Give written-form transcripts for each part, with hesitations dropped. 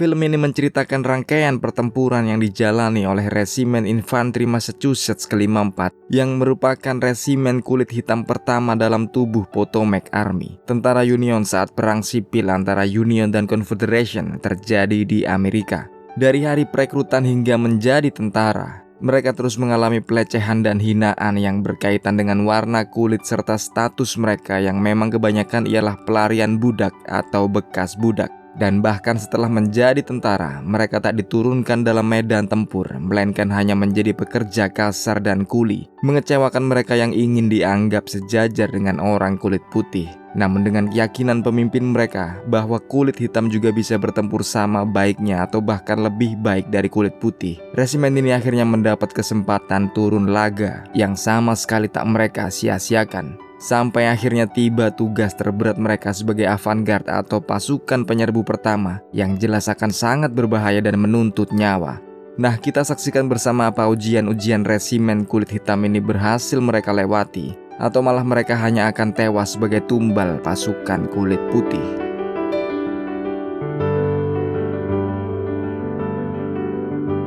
Film ini menceritakan rangkaian pertempuran yang dijalani oleh Resimen Infanteri Massachusetts ke-54 yang merupakan resimen kulit hitam pertama dalam tubuh Potomac Army, tentara Union saat perang sipil antara Union dan Confederation terjadi di Amerika. Dari hari perekrutan hingga menjadi tentara, mereka terus mengalami pelecehan dan hinaan yang berkaitan dengan warna kulit serta status mereka yang memang kebanyakan ialah pelarian budak atau bekas budak. Dan bahkan setelah menjadi tentara, mereka tak diturunkan dalam medan tempur, melainkan hanya menjadi pekerja kasar dan kuli, mengecewakan mereka yang ingin dianggap sejajar dengan orang kulit putih. Namun dengan keyakinan pemimpin mereka bahwa kulit hitam juga bisa bertempur sama baiknya atau bahkan lebih baik dari kulit putih, resimen ini akhirnya mendapat kesempatan turun laga yang sama sekali tak mereka sia-siakan. Sampai akhirnya tiba tugas terberat mereka sebagai avant-garde atau pasukan penyerbu pertama yang jelas akan sangat berbahaya dan menuntut nyawa. Nah, kita saksikan bersama apa ujian-ujian resimen kulit hitam ini berhasil mereka lewati, atau malah mereka hanya akan tewas sebagai tumbal pasukan kulit putih.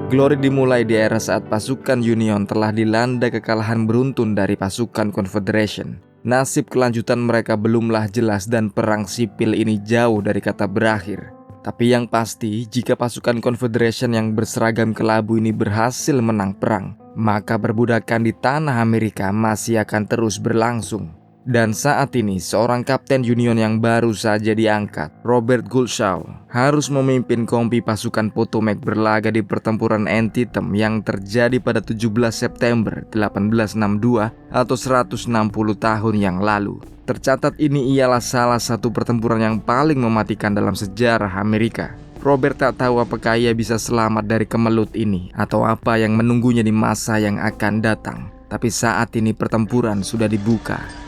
Glory dimulai di era saat pasukan Union telah dilanda kekalahan beruntun dari pasukan Confederation. Nasib kelanjutan mereka belumlah jelas dan perang sipil ini jauh dari kata berakhir. Tapi yang pasti, jika pasukan Confederation yang berseragam kelabu ini berhasil menang perang, maka perbudakan di tanah Amerika masih akan terus berlangsung. Dan saat ini, seorang kapten Union yang baru saja diangkat, Robert Gouldshaw, harus memimpin kompi pasukan Potomac berlaga di pertempuran Antietam yang terjadi pada 17 September 1862 atau 160 tahun yang lalu. Tercatat ini ialah salah satu pertempuran yang paling mematikan dalam sejarah Amerika. Robert tak tahu apakah ia bisa selamat dari kemelut ini atau apa yang menunggunya di masa yang akan datang. Tapi saat ini pertempuran sudah dibuka.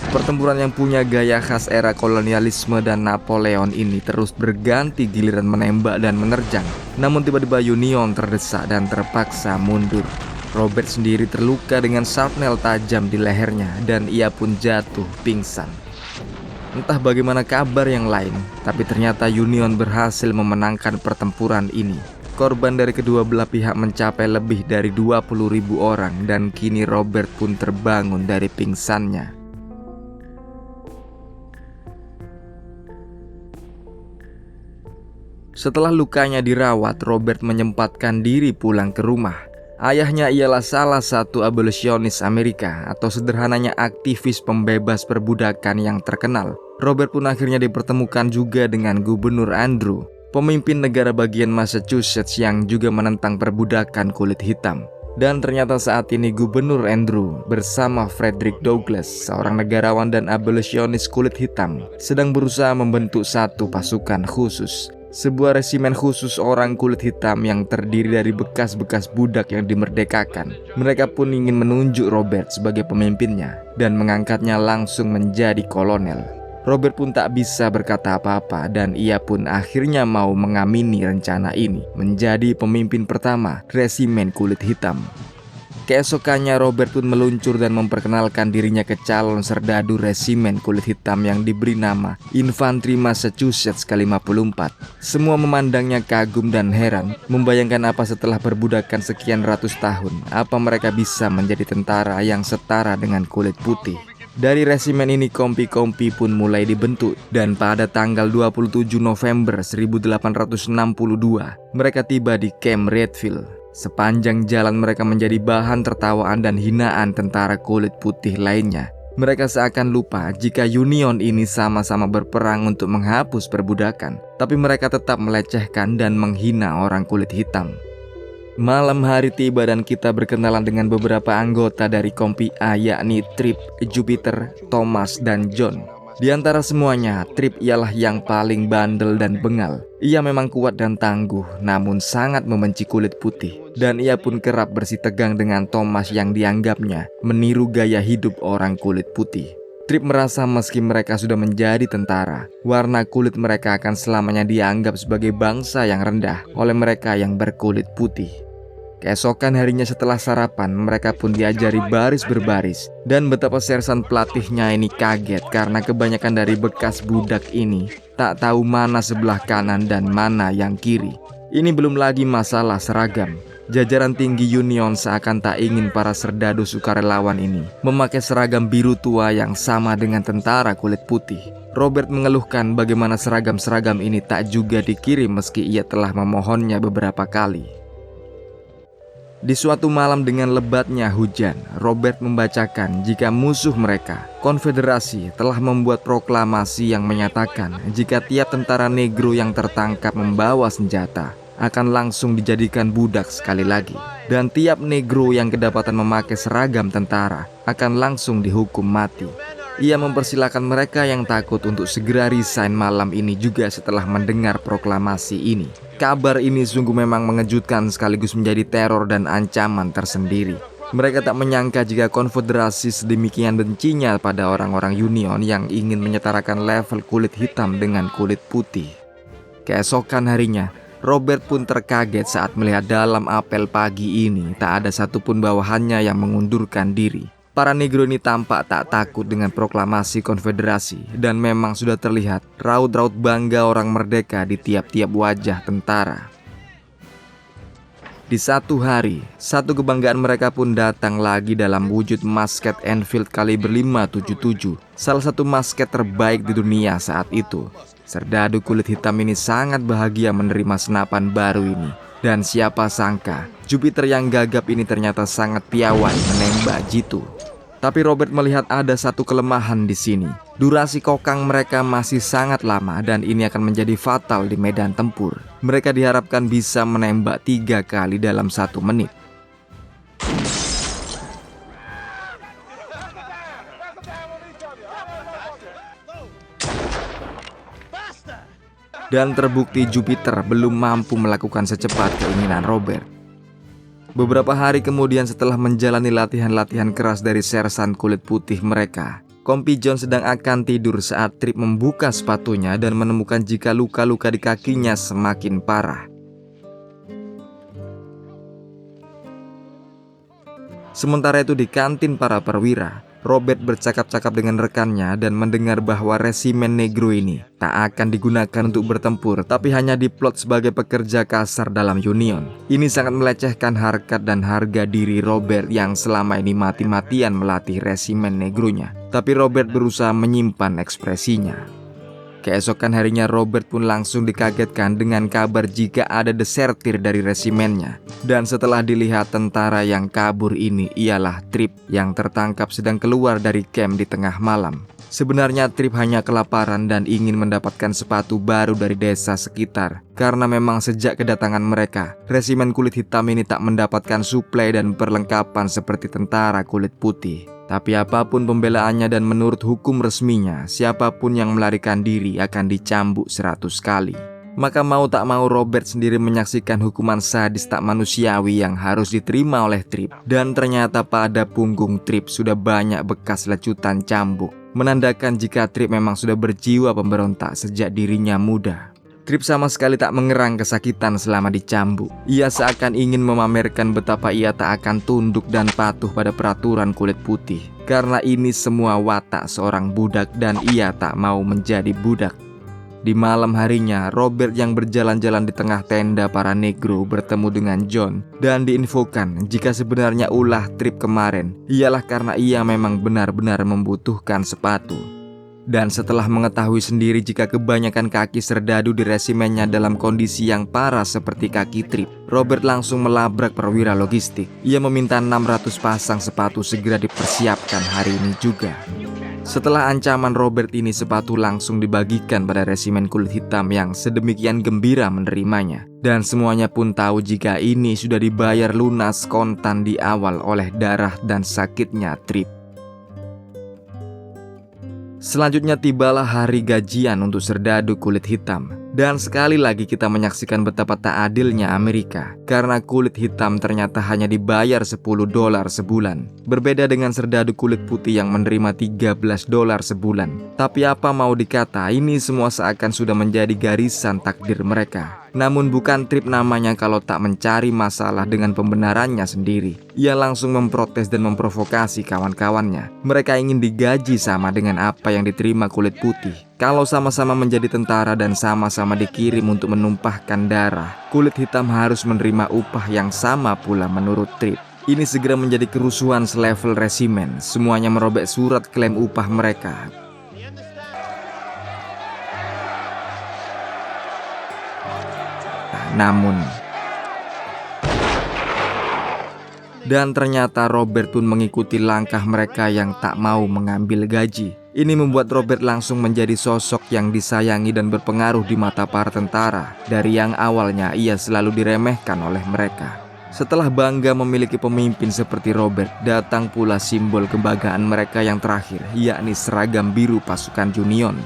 Pertempuran yang punya gaya khas era kolonialisme dan Napoleon ini terus berganti giliran menembak dan menerjang. Namun tiba-tiba Union terdesak dan terpaksa mundur. Robert sendiri terluka dengan shrapnel tajam di lehernya dan ia pun jatuh pingsan. Entah bagaimana kabar yang lain, tapi ternyata Union berhasil memenangkan pertempuran ini. Korban dari kedua belah pihak mencapai lebih dari 20.000 orang dan kini Robert pun terbangun dari pingsannya. Setelah lukanya dirawat, Robert menyempatkan diri pulang ke rumah. Ayahnya ialah salah satu abolisionis Amerika atau sederhananya aktivis pembebas perbudakan yang terkenal. Robert pun akhirnya dipertemukan juga dengan Gubernur Andrew, pemimpin negara bagian Massachusetts yang juga menentang perbudakan kulit hitam. Dan ternyata saat ini Gubernur Andrew bersama Frederick Douglass, seorang negarawan dan abolisionis kulit hitam, sedang berusaha membentuk satu pasukan khusus. Sebuah resimen khusus orang kulit hitam yang terdiri dari bekas-bekas budak yang dimerdekakan. Mereka pun ingin menunjuk Robert sebagai pemimpinnya dan mengangkatnya langsung menjadi kolonel. Robert pun tak bisa berkata apa-apa dan ia pun akhirnya mau mengamini rencana ini menjadi pemimpin pertama resimen kulit hitam. Keesokannya Robert pun meluncur dan memperkenalkan dirinya ke calon serdadu resimen kulit hitam yang diberi nama Infanteri Massachusetts ke-54. Semua memandangnya kagum dan heran, membayangkan apa setelah perbudakan sekian ratus tahun, apa mereka bisa menjadi tentara yang setara dengan kulit putih. Dari resimen ini kompi-kompi pun mulai dibentuk dan pada tanggal 27 November 1862 mereka tiba di Camp Redfield. Sepanjang jalan mereka menjadi bahan tertawaan dan hinaan tentara kulit putih lainnya. Mereka seakan lupa jika Union ini sama-sama berperang untuk menghapus perbudakan, tapi mereka tetap melecehkan dan menghina orang kulit hitam. Malam hari tiba dan kita berkenalan dengan beberapa anggota dari kompi A, yakni Trip, Jupiter, Thomas, dan John. Di antara semuanya, Trip ialah yang paling bandel dan bengal. Ia memang kuat dan tangguh, namun sangat membenci kulit putih. Dan ia pun kerap bersitegang dengan Thomas yang dianggapnya meniru gaya hidup orang kulit putih. Trip merasa meski mereka sudah menjadi tentara, warna kulit mereka akan selamanya dianggap sebagai bangsa yang rendah oleh mereka yang berkulit putih. Keesokan harinya setelah sarapan, mereka pun diajari baris berbaris. Dan betapa sersan pelatihnya ini kaget karena kebanyakan dari bekas budak ini tak tahu mana sebelah kanan dan mana yang kiri. Ini belum lagi masalah seragam. Jajaran tinggi Union seakan tak ingin para serdadu sukarelawan ini memakai seragam biru tua yang sama dengan tentara kulit putih. Robert mengeluhkan bagaimana seragam-seragam ini tak juga dikirim meski ia telah memohonnya beberapa kali. Di suatu malam dengan lebatnya hujan, Robert membacakan jika musuh mereka, Konfederasi, telah membuat proklamasi yang menyatakan jika tiap tentara negro yang tertangkap membawa senjata akan langsung dijadikan budak sekali lagi. Dan tiap negro yang kedapatan memakai seragam tentara akan langsung dihukum mati. Ia mempersilahkan mereka yang takut untuk segera resign malam ini juga setelah mendengar proklamasi ini. Kabar ini sungguh memang mengejutkan sekaligus menjadi teror dan ancaman tersendiri. Mereka tak menyangka jika Konfederasi sedemikian bencinya pada orang-orang Union yang ingin menyetarakan level kulit hitam dengan kulit putih. Keesokan harinya, Robert pun terkaget saat melihat dalam apel pagi ini tak ada satupun bawahannya yang mengundurkan diri. Para negro ini tampak tak takut dengan proklamasi Konfederasi dan memang sudah terlihat raut-raut bangga orang merdeka di tiap-tiap wajah tentara. Di satu hari, satu kebanggaan mereka pun datang lagi dalam wujud masket Enfield kaliber 577, salah satu masket terbaik di dunia saat itu. Serdadu kulit hitam ini sangat bahagia menerima senapan baru ini. Dan siapa sangka, Jupiter yang gagap ini ternyata sangat piawai menembak jitu. Tapi Robert melihat ada satu kelemahan di sini. Durasi kokang mereka masih sangat lama dan ini akan menjadi fatal di medan tempur. Mereka diharapkan bisa menembak 3 kali dalam 1 menit. Dan terbukti Jupiter belum mampu melakukan secepat keinginan Robert. Beberapa hari kemudian setelah menjalani latihan-latihan keras dari sersan kulit putih mereka, Kompi John sedang akan tidur saat Trip membuka sepatunya dan menemukan jika luka-luka di kakinya semakin parah. Sementara itu di kantin para perwira, Robert bercakap-cakap dengan rekannya dan mendengar bahwa resimen negro ini tak akan digunakan untuk bertempur, tapi hanya diplot sebagai pekerja kasar dalam Union. Ini sangat melecehkan harkat dan harga diri Robert yang selama ini mati-matian melatih resimen negronya. Tapi Robert berusaha menyimpan ekspresinya. Keesokan harinya Robert pun langsung dikagetkan dengan kabar jika ada desertir dari resimennya. Dan setelah dilihat tentara yang kabur ini ialah Trip yang tertangkap sedang keluar dari camp di tengah malam. Sebenarnya Trip hanya kelaparan dan ingin mendapatkan sepatu baru dari desa sekitar. Karena memang sejak kedatangan mereka, resimen kulit hitam ini tak mendapatkan suplai dan perlengkapan seperti tentara kulit putih. Tapi apapun pembelaannya dan menurut hukum resminya, siapapun yang melarikan diri akan dicambuk 100 kali. Maka mau tak mau Robert sendiri menyaksikan hukuman sadis tak manusiawi yang harus diterima oleh Trip. Dan ternyata pada punggung Trip sudah banyak bekas lecutan cambuk, menandakan jika Trip memang sudah berjiwa pemberontak sejak dirinya muda. Trip sama sekali tak mengerang kesakitan selama dicambuk. Ia seakan ingin memamerkan betapa ia tak akan tunduk dan patuh pada peraturan kulit putih. Karena ini semua watak seorang budak dan ia tak mau menjadi budak. Di malam harinya, Robert yang berjalan-jalan di tengah tenda para negro bertemu dengan John dan diinfokan jika sebenarnya ulah Trip kemarin ialah karena ia memang benar-benar membutuhkan sepatu. Dan setelah mengetahui sendiri jika kebanyakan kaki serdadu di resimennya dalam kondisi yang parah seperti kaki Trip, Robert langsung melabrak perwira logistik. Ia meminta 600 pasang sepatu segera dipersiapkan hari ini juga. Setelah ancaman Robert ini, sepatu langsung dibagikan pada resimen kulit hitam yang sedemikian gembira menerimanya. Dan semuanya pun tahu jika ini sudah dibayar lunas kontan di awal oleh darah dan sakitnya Trip. Selanjutnya tibalah hari gajian untuk serdadu kulit hitam. Dan sekali lagi kita menyaksikan betapa tak adilnya Amerika. Karena kulit hitam ternyata hanya dibayar $10 sebulan. Berbeda dengan serdadu kulit putih yang menerima $13 sebulan. Tapi apa mau dikata, ini semua seakan sudah menjadi garisan takdir mereka. Namun bukan Tripp namanya kalau tak mencari masalah dengan pembenarannya sendiri. Ia langsung memprotes dan memprovokasi kawan-kawannya. Mereka ingin digaji sama dengan apa yang diterima kulit putih. Kalau sama-sama menjadi tentara dan sama-sama dikirim untuk menumpahkan darah, kulit hitam harus menerima upah yang sama pula menurut Tripp. Ini segera menjadi kerusuhan selevel resimen. Semuanya merobek surat klaim upah mereka. Dan ternyata Robert pun mengikuti langkah mereka yang tak mau mengambil gaji. Ini membuat Robert langsung menjadi sosok yang disayangi dan berpengaruh di mata para tentara. Dari yang awalnya ia selalu diremehkan oleh mereka. Setelah bangga memiliki pemimpin seperti Robert, datang pula simbol kebanggaan mereka yang terakhir, yakni seragam biru pasukan Union.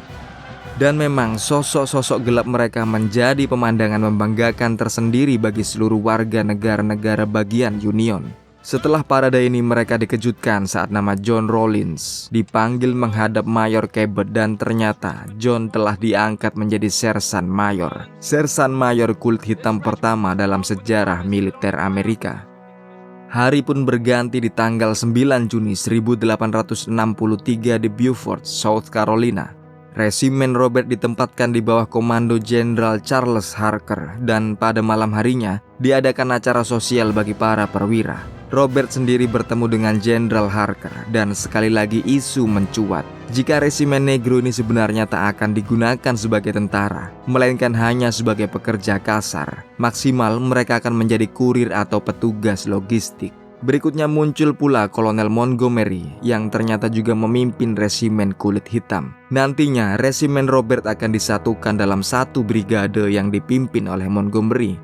Dan memang sosok-sosok gelap mereka menjadi pemandangan membanggakan tersendiri bagi seluruh warga negara-negara bagian Union. Setelah parade ini mereka dikejutkan saat nama John Rawlins dipanggil menghadap Mayor Cabot dan ternyata John telah diangkat menjadi Sersan Mayor. Sersan Mayor kulit hitam pertama dalam sejarah militer Amerika. Hari pun berganti di tanggal 9 Juni 1863 di Beaufort, South Carolina. Resimen Robert ditempatkan di bawah komando Jenderal Charles Harker dan pada malam harinya diadakan acara sosial bagi para perwira. Robert sendiri bertemu dengan Jenderal Harker dan sekali lagi isu mencuat jika resimen negro ini sebenarnya tak akan digunakan sebagai tentara, melainkan hanya sebagai pekerja kasar. Maksimal mereka akan menjadi kurir atau petugas logistik. Berikutnya muncul pula Kolonel Montgomery yang ternyata juga memimpin resimen kulit hitam. Nantinya resimen Robert akan disatukan dalam satu brigade yang dipimpin oleh Montgomery.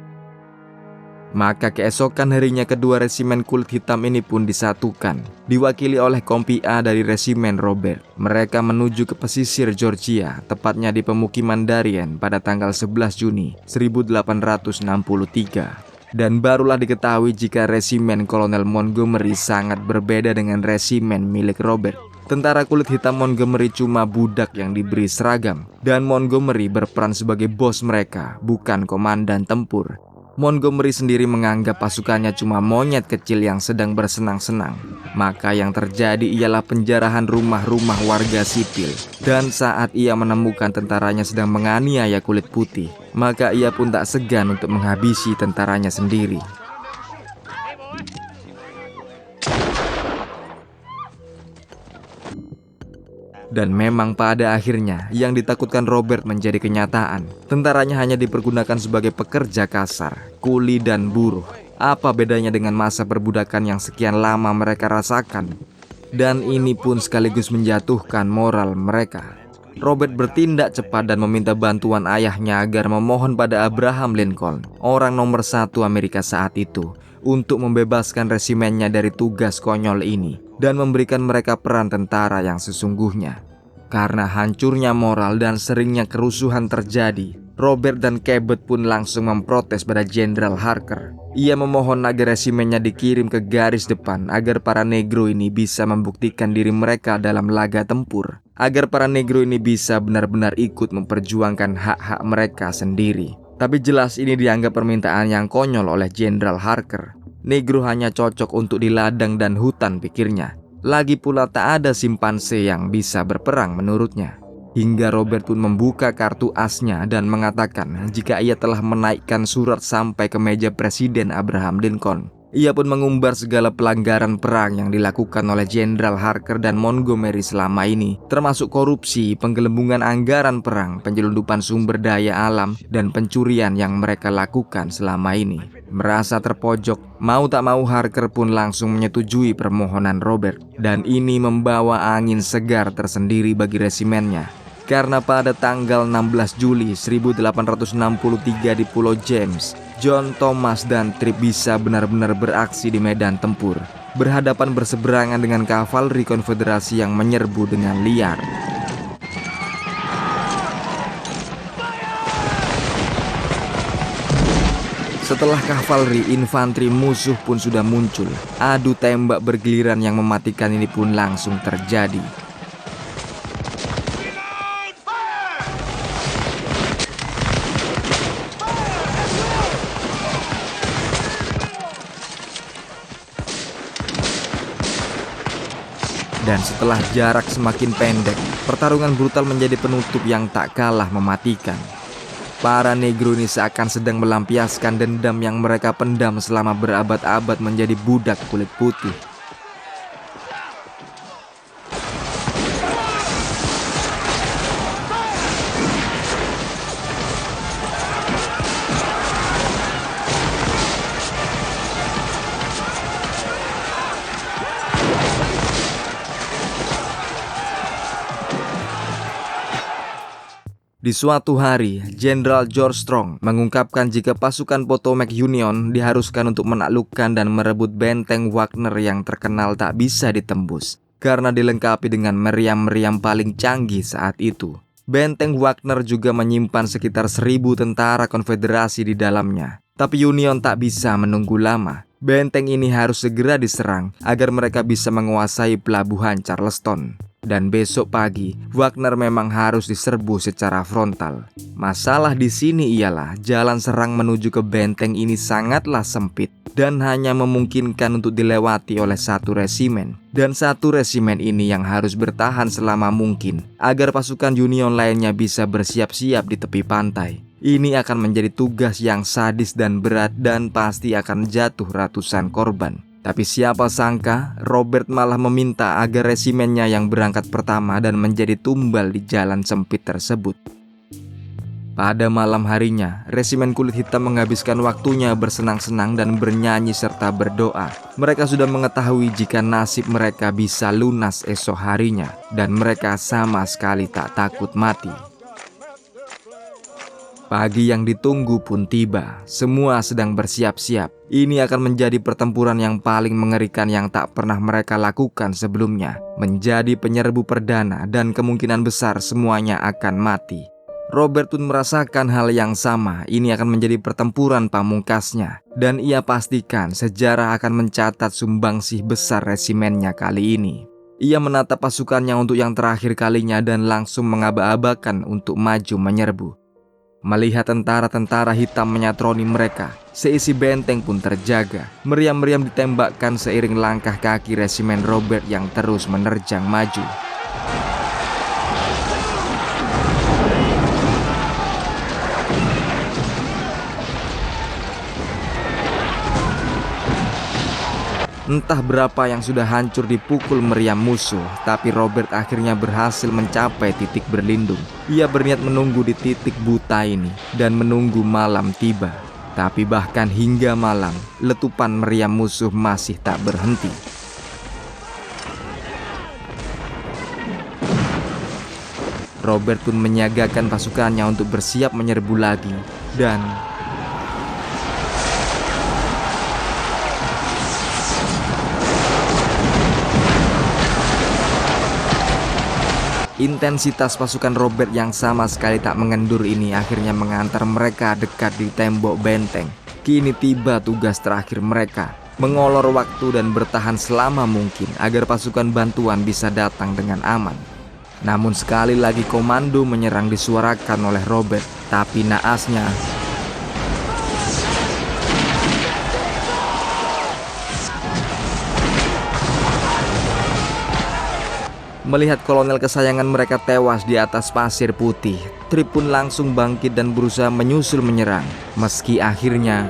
Maka keesokan harinya kedua resimen kulit hitam ini pun disatukan, diwakili oleh Kompi A dari resimen Robert. Mereka menuju ke pesisir Georgia, tepatnya di pemukiman Darien pada tanggal 11 Juni 1863. Dan barulah diketahui jika resimen Kolonel Montgomery sangat berbeda dengan resimen milik Robert. Tentara kulit hitam Montgomery cuma budak yang diberi seragam, dan Montgomery berperan sebagai bos mereka, bukan komandan tempur. Montgomery sendiri menganggap pasukannya cuma monyet kecil yang sedang bersenang-senang. Maka yang terjadi ialah penjarahan rumah-rumah warga sipil. Dan saat ia menemukan tentaranya sedang menganiaya kulit putih, maka ia pun tak segan untuk menghabisi tentaranya sendiri. Dan memang pada akhirnya yang ditakutkan Robert menjadi kenyataan. Tentaranya hanya dipergunakan sebagai pekerja kasar, kuli dan buruh. Apa bedanya dengan masa perbudakan yang sekian lama mereka rasakan? Dan ini pun sekaligus menjatuhkan moral mereka. Robert bertindak cepat dan meminta bantuan ayahnya agar memohon pada Abraham Lincoln, orang nomor 1 Amerika saat itu, untuk membebaskan resimennya dari tugas konyol ini dan memberikan mereka peran tentara yang sesungguhnya. Karena hancurnya moral dan seringnya kerusuhan terjadi, Robert dan Cabot pun langsung memprotes pada Jenderal Harker. Ia memohon agar resimennya dikirim ke garis depan agar para negro ini bisa membuktikan diri mereka dalam laga tempur, agar para negro ini bisa benar-benar ikut memperjuangkan hak-hak mereka sendiri. Tapi jelas ini dianggap permintaan yang konyol oleh Jenderal Harker. Negro hanya cocok untuk di ladang dan hutan, pikirnya. Lagi pula tak ada simpanse yang bisa berperang menurutnya. Hingga Robert pun membuka kartu asnya dan mengatakan jika ia telah menaikkan surat sampai ke meja Presiden Abraham Lincoln. Ia pun mengumbar segala pelanggaran perang yang dilakukan oleh Jenderal Harker dan Montgomery selama ini, termasuk korupsi, penggelembungan anggaran perang, penyelundupan sumber daya alam, dan pencurian yang mereka lakukan selama ini. Merasa terpojok, mau tak mau Harker pun langsung menyetujui permohonan Robert. Dan ini membawa angin segar tersendiri bagi resimennya. Karena pada tanggal 16 Juli 1863 di Pulau James, John Thomas dan Tripp bisa benar-benar beraksi di medan tempur, berhadapan berseberangan dengan kavaleri konfederasi yang menyerbu dengan liar. Setelah kavaleri, infanteri musuh pun sudah muncul. Adu tembak bergiliran yang mematikan ini pun langsung terjadi. Dan setelah jarak semakin pendek, pertarungan brutal menjadi penutup yang tak kalah mematikan. Para negro ini seakan sedang melampiaskan dendam yang mereka pendam selama berabad-abad menjadi budak kulit putih. Di suatu hari, Jenderal George Strong mengungkapkan jika pasukan Potomac Union diharuskan untuk menaklukkan dan merebut benteng Wagner yang terkenal tak bisa ditembus karena dilengkapi dengan meriam-meriam paling canggih saat itu. Benteng Wagner juga menyimpan sekitar 1.000 tentara konfederasi di dalamnya. Tapi Union tak bisa menunggu lama. Benteng ini harus segera diserang agar mereka bisa menguasai pelabuhan Charleston. Dan besok pagi, Wagner memang harus diserbu secara frontal. Masalah di sini ialah jalan serang menuju ke benteng ini sangatlah sempit dan hanya memungkinkan untuk dilewati oleh satu resimen. Dan satu resimen ini yang harus bertahan selama mungkin agar pasukan Union lainnya bisa bersiap-siap di tepi pantai. Ini akan menjadi tugas yang sadis dan berat dan pasti akan jatuh ratusan korban. Tapi siapa sangka Robert malah meminta agar resimennya yang berangkat pertama dan menjadi tumbal di jalan sempit tersebut. Pada malam harinya, resimen kulit hitam menghabiskan waktunya bersenang-senang dan bernyanyi serta berdoa. Mereka sudah mengetahui jika nasib mereka bisa lunas esok harinya dan mereka sama sekali tak takut mati. Pagi yang ditunggu pun tiba. Semua sedang bersiap-siap. Ini akan menjadi pertempuran yang paling mengerikan yang tak pernah mereka lakukan sebelumnya. Menjadi penyerbu perdana dan kemungkinan besar semuanya akan mati. Robert pun merasakan hal yang sama. Ini akan menjadi pertempuran pamungkasnya. Dan ia pastikan sejarah akan mencatat sumbangsih besar resimennya kali ini. Ia menatap pasukannya untuk yang terakhir kalinya dan langsung mengaba-abakan untuk maju menyerbu. Melihat tentara-tentara hitam menyatroni mereka, seisi benteng pun terjaga. Meriam-meriam ditembakkan seiring langkah kaki resimen Robert yang terus menerjang maju. Entah berapa yang sudah hancur dipukul meriam musuh, tapi Robert akhirnya berhasil mencapai titik berlindung. Ia berniat menunggu di titik buta ini dan menunggu malam tiba. Tapi bahkan hingga malam, letupan meriam musuh masih tak berhenti. Robert pun menyiagakan pasukannya untuk bersiap menyerbu lagi dan intensitas pasukan Robert yang sama sekali tak mengendur ini akhirnya mengantar mereka dekat di tembok benteng. Kini tiba tugas terakhir mereka, mengolor waktu dan bertahan selama mungkin agar pasukan bantuan bisa datang dengan aman. Namun sekali lagi komando menyerang disuarakan oleh Robert, tapi naasnya melihat kolonel kesayangan mereka tewas di atas pasir putih, Trip pun langsung bangkit dan berusaha menyusul menyerang. Meski akhirnya,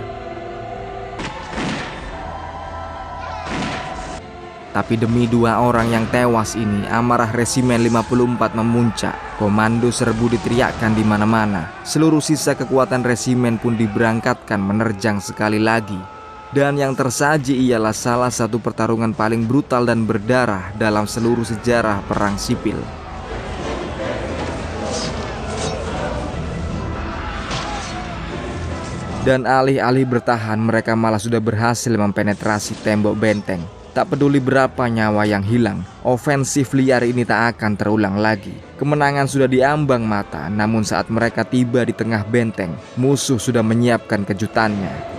tapi demi 2 orang yang tewas ini, amarah resimen 54 memuncak. Komando serbu diteriakkan di mana-mana. Seluruh sisa kekuatan resimen pun diberangkatkan menerjang sekali lagi. Dan yang tersaji ialah salah satu pertarungan paling brutal dan berdarah dalam seluruh sejarah perang sipil. Dan alih-alih bertahan, mereka malah sudah berhasil mempenetrasi tembok benteng. Tak peduli berapa nyawa yang hilang, ofensif liar ini tak akan terulang lagi. Kemenangan sudah diambang mata, namun saat mereka tiba di tengah benteng, musuh sudah menyiapkan kejutannya.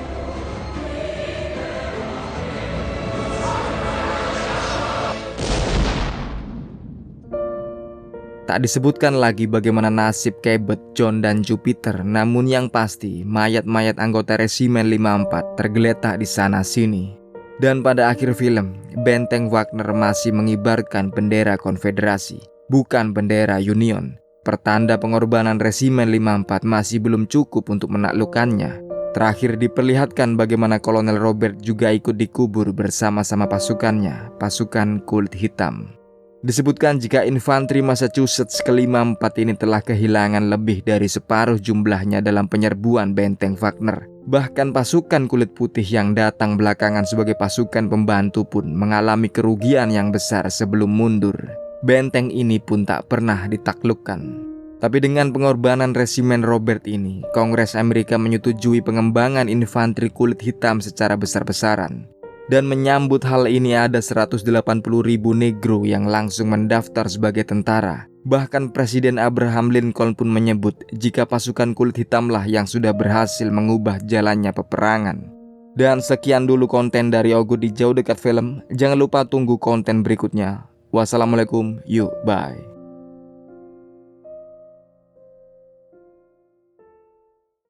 Tak disebutkan lagi bagaimana nasib Cabot, John, dan Jupiter, namun yang pasti mayat-mayat anggota resimen 54 tergeletak di sana-sini. Dan pada akhir film, benteng Wagner masih mengibarkan bendera konfederasi, bukan bendera Union. Pertanda pengorbanan Resimen 54 masih belum cukup untuk menaklukkannya. Terakhir diperlihatkan bagaimana Kolonel Robert juga ikut dikubur bersama-sama pasukannya, pasukan kulit hitam. Disebutkan jika infanteri Massachusetts ke-54 ini telah kehilangan lebih dari separuh jumlahnya dalam penyerbuan benteng Wagner. Bahkan pasukan kulit putih yang datang belakangan sebagai pasukan pembantu pun mengalami kerugian yang besar sebelum mundur. Benteng ini pun tak pernah ditaklukkan. Tapi dengan pengorbanan Resimen Robert ini, Kongres Amerika menyetujui pengembangan infanteri kulit hitam secara besar-besaran. Dan menyambut hal ini ada 180.000 negro yang langsung mendaftar sebagai tentara. Bahkan Presiden Abraham Lincoln pun menyebut jika pasukan kulit hitamlah yang sudah berhasil mengubah jalannya peperangan. Dan sekian dulu konten dari Ogut di Jauh Dekat Film. Jangan lupa tunggu konten berikutnya. Wassalamualaikum, yuk, bye.